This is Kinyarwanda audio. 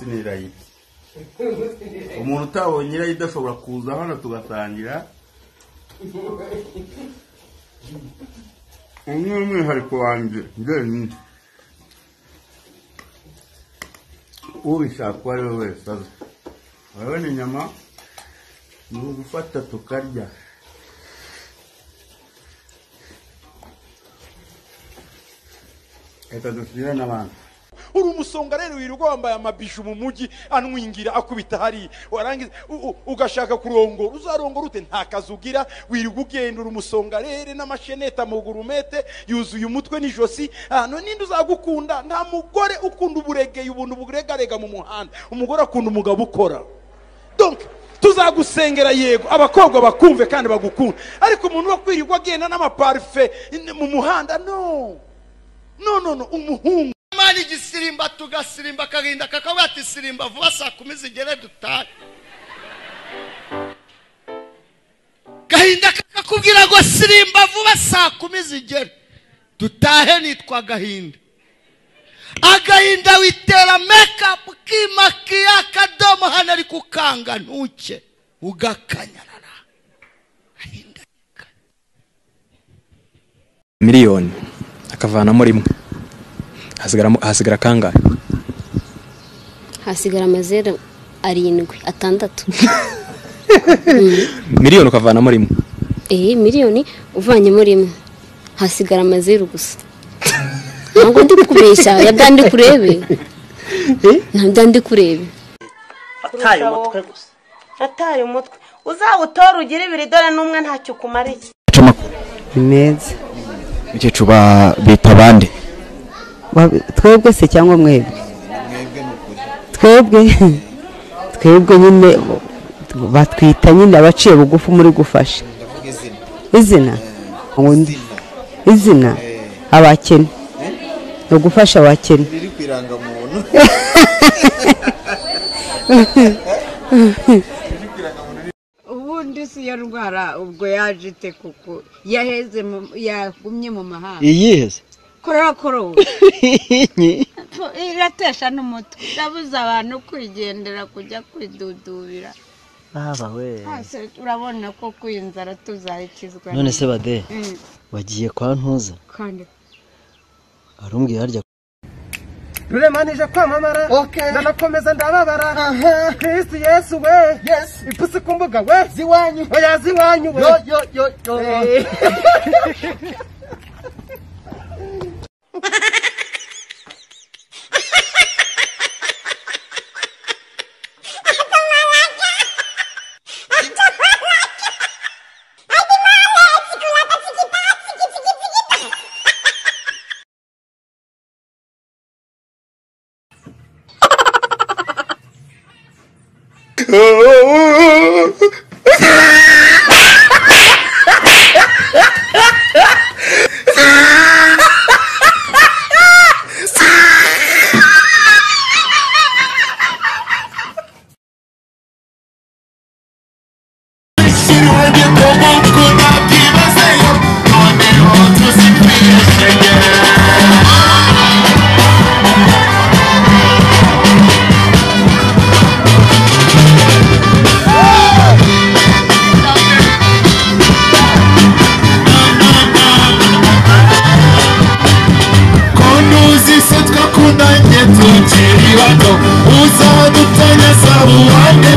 munsi ni Irayi. Umuntu utabonye Irayi idashobora kuza hano tugasangira. Umwihariko wanjye njyewe ubishaka uwo ari we wese aza. Urabona inyama ni ugufata tukarya. Eka dusubira n'abantu. Uri umusonga rero wirirwa wambaye amabishu mu mujyi anwingira akubita hari warangiza ugashaka kurongora uzarongora ute nta kazi ugira wirirwa ugenda uri umusonga rero n'amasheneta mu gurumete yuzuye umutwe n'ijosi hano ninde uzagukunda nta mugore ukunda uburegeye ubuntu buregarega mu muhanda umugore akunda umugabo ukora donc tuzagusengera yego abakobwa bakumve kandi bagukunda ariko umuntu wo kwirirwa agenda n'amaparfait mu muhanda no umuhungu mani igisirimba tugasirimba kaginda kakavuga ati sirimba vuba saa 10 zigere dutahe gahinda kakakubwira ngo sirimba vuba saa 10 zigere dutahe nitwa gahinda agahinda witera makeup kimakia kadomo hana ari kukanga ntuke ugakanyarara gahinda miliyoni akavanamo rimwe hasigara kangahe? Hasigara amazero 7 6 miliyoni ukavanamo rimwe. Miliyoni uvanyemo rimwe hasigara amazero gusa. Ntabwo ndi kubeshya yagandi kurebe. Ntabwo ndi kurebe. Ataye umutwe gusa. Ataye umutwe. Uzawutora ugira ibiri dore numwe ntacyo kumariye. Meza. Icyo cuba bita bande? Twebwe se cyangwa mwebwe? Twebwe nyine batwita nyine abaciye bugufu muri gufasha. Izina abakene no gufasha abakene biri kwiranga muntu. Ubundi si yo ndwara ubwo yaje ite kuko yaheze yagumye mu mahanga. Iyiheze Korokoro iratesha n'umutwe ndabuza abantu kwigendera kujya kwidudubira. Baba we urabona ko kwinzara tuzayikizwa. None se bade wagiye kwa ntuza kandi arumbwiye harya Ruremanije kwamamara ndanakomeza ndababara Kristo Yesu we ipusi kumbuga we ziwanyu oya ziwanyu we yo uzadutanya sabu wande